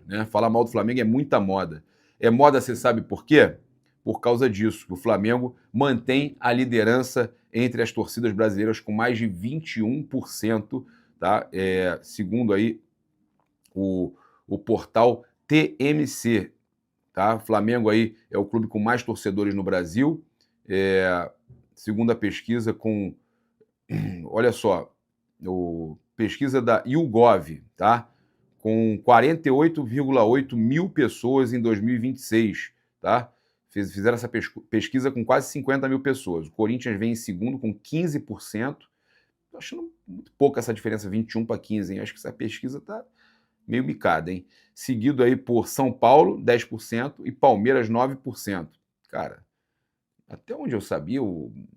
né? Falar mal do Flamengo é muita moda. É moda, você sabe por quê? Por causa disso. O Flamengo mantém a liderança entre as torcidas brasileiras com mais de 21%, tá? Segundo aí o portal TMC, tá? Flamengo aí é o clube com mais torcedores no Brasil, segundo a pesquisa olha só, pesquisa da YouGov, tá? Com 48,8 mil pessoas em 2026, tá? Fizeram essa pesquisa com quase 50 mil pessoas. O Corinthians vem em segundo com 15%. Tô achando muito pouco essa diferença, 21 para 15, hein? Acho que essa pesquisa tá meio bicada, hein? Seguido aí por São Paulo, 10%, e Palmeiras, 9%. Cara, até onde eu sabia,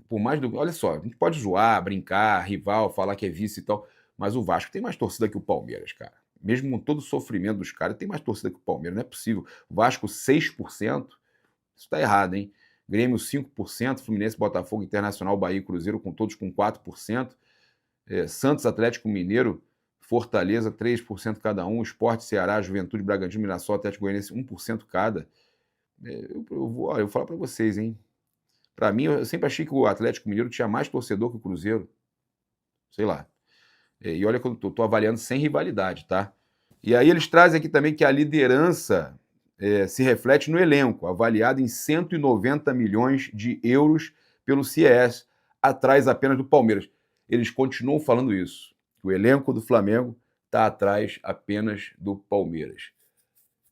por mais do. Olha só, a gente pode zoar, brincar, rival, falar que é vice e tal, mas o Vasco tem mais torcida que o Palmeiras, cara. Mesmo com todo o sofrimento dos caras, tem mais torcida que o Palmeiras, não é possível. Vasco, 6%, isso tá errado, hein? Grêmio, 5%, Fluminense, Botafogo, Internacional, Bahia e Cruzeiro, todos com 4%. Santos, Atlético Mineiro, Fortaleza, 3% cada um. Sport, Ceará, Juventude, Bragantino, Mirassol, Atlético Goianiense, 1% cada. Eu vou falar para vocês, hein? Para mim, eu sempre achei que o Atlético Mineiro tinha mais torcedor que o Cruzeiro. Sei lá. E olha que eu tô avaliando sem rivalidade, tá? E aí eles trazem aqui também que a liderança se reflete no elenco, avaliado em 190 milhões de euros pelo CIES, atrás apenas do Palmeiras. Eles continuam falando isso, que o elenco do Flamengo está atrás apenas do Palmeiras.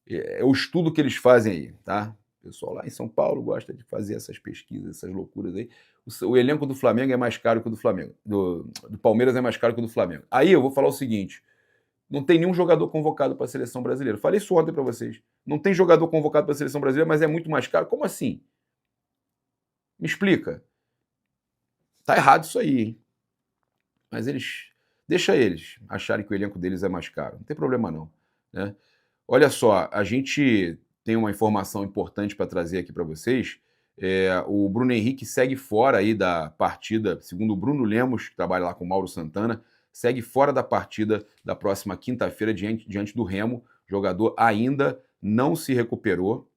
É o estudo que eles fazem aí, tá? O pessoal lá em São Paulo gosta de fazer essas pesquisas, essas loucuras aí. O elenco do Flamengo é mais caro que o do Flamengo. Do Palmeiras é mais caro que o do Flamengo. Aí eu vou falar o seguinte: não tem nenhum jogador convocado para a seleção brasileira. Falei isso ontem para vocês. Não tem jogador convocado para a seleção brasileira, mas é muito mais caro. Como assim? Me explica. Tá errado isso aí, hein? Mas deixa eles acharem que o elenco deles é mais caro. Não tem problema não, né? Olha só, a gente tem uma informação importante para trazer aqui para vocês. O Bruno Henrique segue fora aí da partida, segundo o Bruno Lemos, que trabalha lá com o Mauro Santana, segue fora da partida da próxima quinta-feira diante do Remo. O jogador ainda não se recuperou,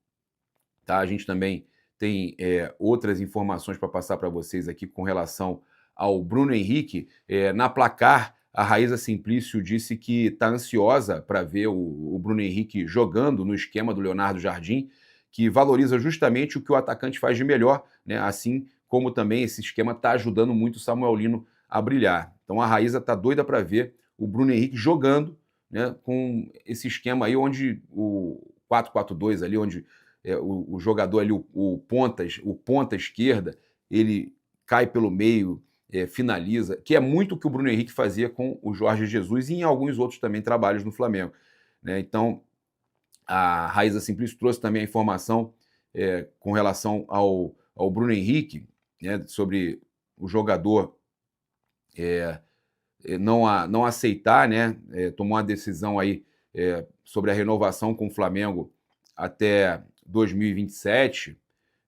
tá? A gente também tem outras informações para passar para vocês aqui com relação ao Bruno Henrique. Na Placar, a Raíza Simplício disse que está ansiosa para ver o Bruno Henrique jogando no esquema do Leonardo Jardim, que valoriza justamente o que o atacante faz de melhor, né? Assim como também esse esquema está ajudando muito o Samuel Lino a brilhar. Então a Raíza está doida para ver o Bruno Henrique jogando, né, com esse esquema aí, onde o 4-4-2 ali, onde o jogador ali, o ponta esquerda, ele cai pelo meio, finaliza, que é muito o que o Bruno Henrique fazia com o Jorge Jesus e em alguns outros também trabalhos no Flamengo, né? Então, a Raíza Simplício trouxe também a informação com relação ao Bruno Henrique, né, sobre o jogador não aceitar, né, tomou uma decisão aí sobre a renovação com o Flamengo até 2027,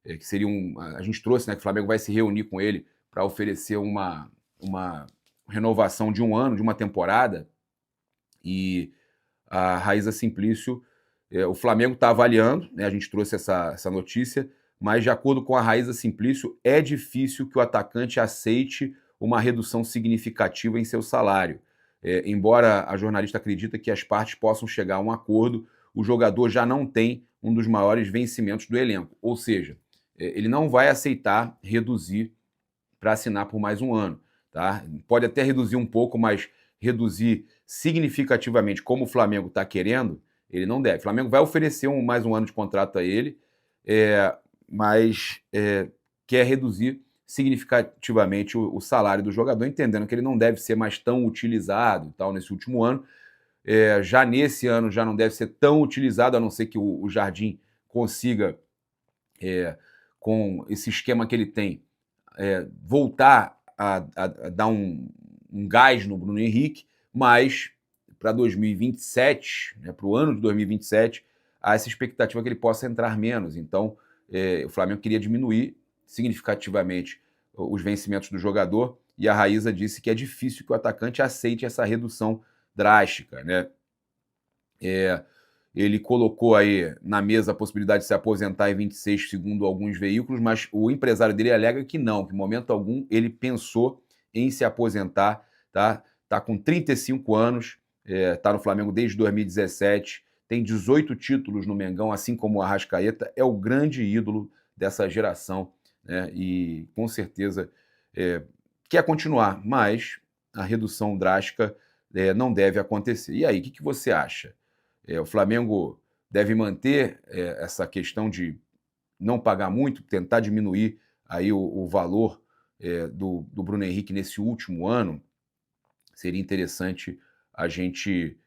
que seria a gente trouxe, né, que o Flamengo vai se reunir com ele para oferecer uma renovação de um ano, de uma temporada, e a Raíza Simplício, o Flamengo está avaliando, né, a gente trouxe essa notícia, mas de acordo com a Raíza Simplício, é difícil que o atacante aceite uma redução significativa em seu salário. Embora a jornalista acredite que as partes possam chegar a um acordo, o jogador já não tem um dos maiores vencimentos do elenco, ou seja, ele não vai aceitar reduzir para assinar por mais um ano, tá? Pode até reduzir um pouco, mas reduzir significativamente, como o Flamengo está querendo, ele não deve. O Flamengo vai oferecer mais um ano de contrato a ele, mas quer reduzir significativamente o salário do jogador, entendendo que ele não deve ser mais tão utilizado e tal nesse último ano. Já nesse ano já não deve ser tão utilizado, a não ser que o Jardim consiga, com esse esquema que ele tem, voltar a dar um gás no Bruno Henrique, mas para 2027, né, para o ano de 2027, há essa expectativa que ele possa entrar menos. Então, o Flamengo queria diminuir significativamente os vencimentos do jogador, e a Raíza disse que é difícil que o atacante aceite essa redução drástica, né? Ele colocou aí na mesa a possibilidade de se aposentar em 26, segundo alguns veículos, mas o empresário dele alega que não, que em momento algum ele pensou em se aposentar, tá? Tá com 35 anos, tá no Flamengo desde 2017, tem 18 títulos no Mengão, assim como o Arrascaeta, é o grande ídolo dessa geração, né? E com certeza quer continuar, mas a redução drástica não deve acontecer. E aí, o que você acha? O Flamengo deve manter essa questão de não pagar muito, tentar diminuir aí o valor do Bruno Henrique nesse último ano? Seria interessante a gente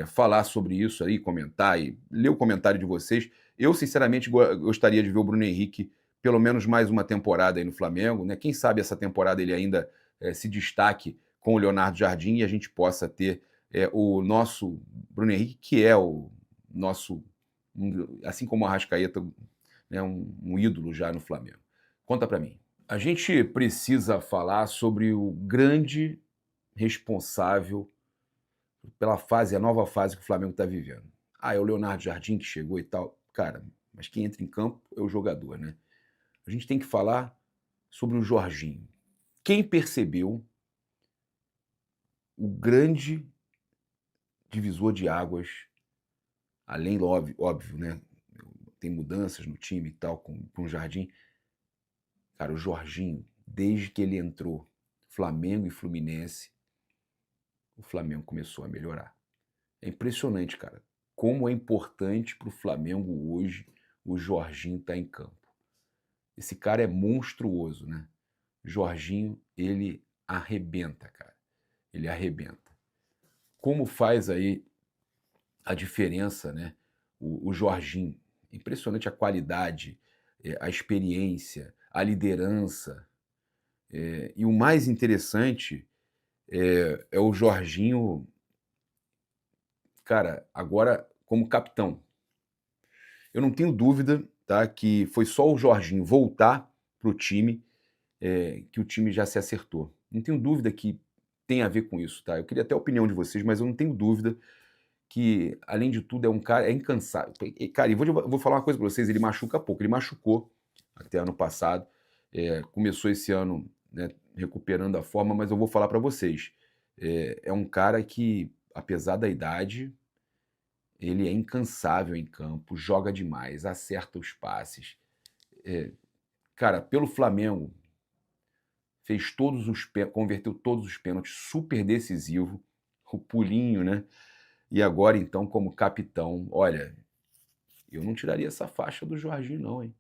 falar sobre isso aí, comentar e ler o comentário de vocês. Eu, sinceramente, gostaria de ver o Bruno Henrique pelo menos mais uma temporada aí no Flamengo, né? Quem sabe essa temporada ele ainda se destaque com o Leonardo Jardim e a gente possa ter o nosso Bruno Henrique, que é o nosso, assim como o Arrascaeta, né, um ídolo já no Flamengo. Conta para mim. A gente precisa falar sobre o grande responsável pela fase, a nova fase que o Flamengo está vivendo. É o Leonardo Jardim que chegou e tal. Cara, mas quem entra em campo é o jogador, né? A gente tem que falar sobre o Jorginho. Quem percebeu o grande divisor de águas, além do óbvio, né? Tem mudanças no time e tal, com o Jardim. Cara, o Jorginho, desde que ele entrou, Flamengo e Fluminense, o Flamengo começou a melhorar. É impressionante, cara, como é importante para o Flamengo hoje o Jorginho estar em campo. Esse cara é monstruoso, né? Jorginho, ele arrebenta, cara. Ele arrebenta. Como faz aí a diferença, né? O Jorginho. Impressionante a qualidade, a experiência, a liderança. E o mais interessante é o Jorginho, cara, agora como capitão. Eu não tenho dúvida, tá, que foi só o Jorginho voltar para o time que o time já se acertou. Não tenho dúvida que tem a ver com isso, tá? Eu queria até a opinião de vocês, mas eu não tenho dúvida que, além de tudo, é um cara incansável. Cara, e vou falar uma coisa para vocês, ele machuca pouco. Ele machucou até ano passado, começou esse ano, né, recuperando a forma, mas eu vou falar para vocês. É um cara que, apesar da idade, ele é incansável em campo, joga demais, acerta os passes. Cara, pelo Flamengo, converteu todos os pênaltis, super decisivo, o pulinho, né? E agora, então, como capitão, olha, eu não tiraria essa faixa do Jorginho, não, hein?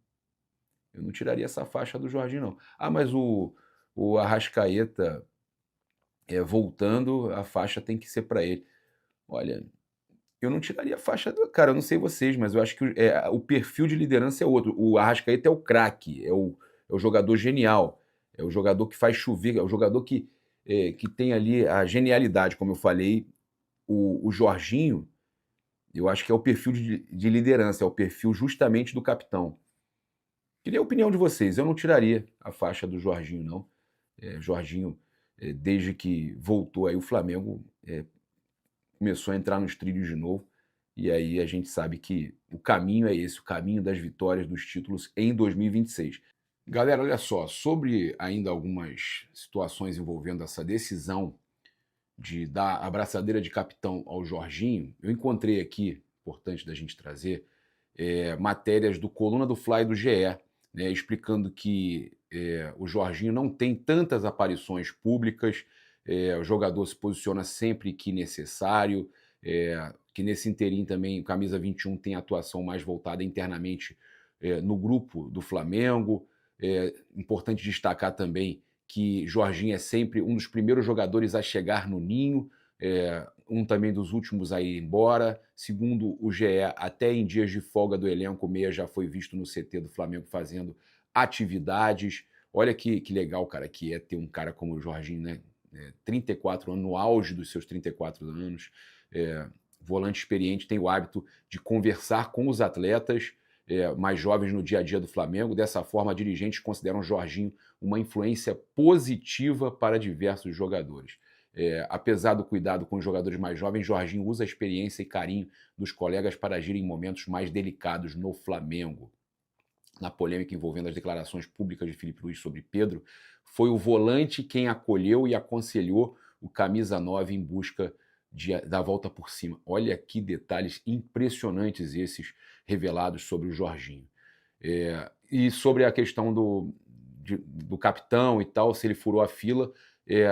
Eu não tiraria essa faixa do Jorginho, não. Mas o Arrascaeta voltando, a faixa tem que ser para ele. Olha, eu não tiraria a faixa do. Cara, eu não sei vocês, mas eu acho que o perfil de liderança é outro. O Arrascaeta é o craque, é o jogador genial, é o jogador que faz chover, é o jogador que tem ali a genialidade, como eu falei. O Jorginho, eu acho que é o perfil de liderança, é o perfil justamente do capitão. Queria a opinião de vocês. Eu não tiraria a faixa do Jorginho, não. Jorginho, desde que voltou aí, o Flamengo começou a entrar nos trilhos de novo. E aí a gente sabe que o caminho é esse, o caminho das vitórias, dos títulos em 2026. Galera, olha só, sobre ainda algumas situações envolvendo essa decisão de dar a braçadeira de capitão ao Jorginho, eu encontrei aqui, importante da gente trazer, matérias do Coluna do Fla e do GE, né, explicando que o Jorginho não tem tantas aparições públicas, o jogador se posiciona sempre que necessário, que nesse interim também o Camisa 21 tem atuação mais voltada internamente no grupo do Flamengo. Importante destacar também que Jorginho é sempre um dos primeiros jogadores a chegar no ninho, um também dos últimos a ir embora. Segundo o GE, até em dias de folga do elenco, o Meia já foi visto no CT do Flamengo fazendo atividades. Olha que legal, cara, que é ter um cara como o Jorginho, né? 34 anos, no auge dos seus 34 anos, volante experiente, tem o hábito de conversar com os atletas mais jovens no dia a dia do Flamengo. Dessa forma, dirigentes consideram Jorginho uma influência positiva para diversos jogadores. Apesar do cuidado com os jogadores mais jovens, Jorginho usa a experiência e carinho dos colegas para agir em momentos mais delicados no Flamengo. Na polêmica envolvendo as declarações públicas de Filipe Luís sobre Pedro, foi o volante quem acolheu e aconselhou o camisa 9 em busca da volta por cima. Olha que detalhes impressionantes esses revelados sobre o Jorginho. E sobre a questão do capitão e tal, se ele furou a fila,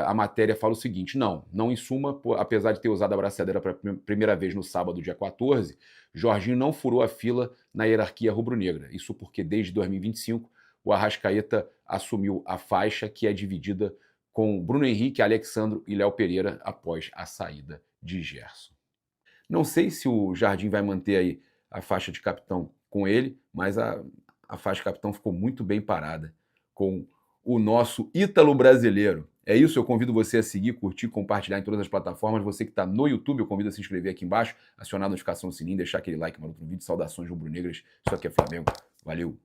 a matéria fala o seguinte: não em suma, apesar de ter usado a braçadeira pela primeira vez no sábado, dia 14, Jorginho não furou a fila na hierarquia rubro-negra. Isso porque desde 2025 o Arrascaeta assumiu a faixa que é dividida com Bruno Henrique, Alexandro e Léo Pereira após a saída de Gerson. Não sei se o Jardim vai manter aí a faixa de capitão com ele, mas a faixa de capitão ficou muito bem parada com o nosso Ítalo brasileiro. É isso, eu convido você a seguir, curtir, compartilhar em todas as plataformas. Você que está no YouTube, eu convido a se inscrever aqui embaixo, acionar a notificação do sininho, deixar aquele like maroto no vídeo. Saudações rubro-negras, isso aqui é Flamengo. Valeu!